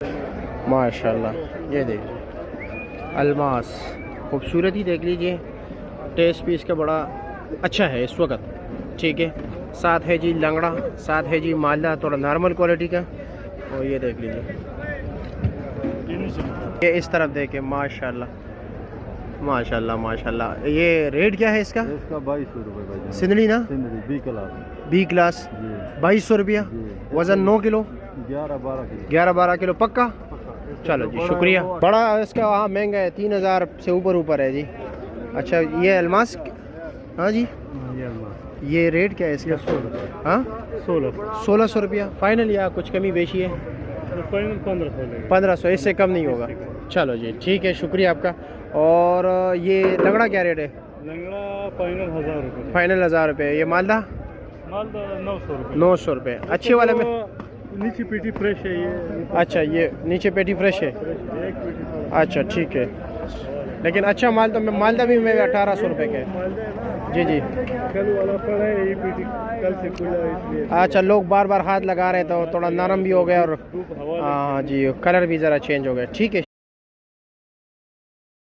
माशाल्लाह, ये देखिए अल्मास, खूबसूरत ही देख लीजिए। टेस्ट भी इसका बड़ा अच्छा है इस वक्त, ठीक है। साथ है जी लंगड़ा, साथ है जी मालदा, थोड़ा नॉर्मल क्वालिटी का। और ये देख लीजिए, ये इस तरफ देखे, माशाल्लाह माशाल्लाह माशाल्लाह। ये रेट क्या है इसका? इसका 2200 रुपये भाई। सिंदड़ी ना, Sindhri B class. B class, 2200 रुपया। वज़न 9 किलो, 11-12 किलो पक्का। चलो जी, शुक्रिया। बड़ा इसका वहाँ महंगा है, 3000 से ऊपर है जी। अच्छा, ये अल्मास, हाँ जी, ये रेट क्या है इसका? हाँ, 1600 रुपया फाइनल, या कुछ कमी बेची है? 1500, इससे कम नहीं होगा। चलो जी, ठीक है, शुक्रिया आपका। और ये लंगड़ा क्या रेट है? लंगड़ा फाइनल 1000 रुपये। फाइनल 1000 रुपये। ये मालदा? मालदा 900 रुपये। 900 रुपये। अच्छे वाले में नीचे पेटी फ्रेश है ये। अच्छा, ये नीचे पेटी फ्रेश है। अच्छा, ठीक है। लेकिन अच्छा माल तो मालदा भी मैं 1800 रुपये का है जी जी। कल वाला पड़ा है ये पेटी, कल से खुला है इसलिए। अच्छा, लोग बार बार हाथ लगा रहे तो थोड़ा नरम भी हो गया और हाँ जी, कलर भी ज़रा चेंज हो गया। ठीक है,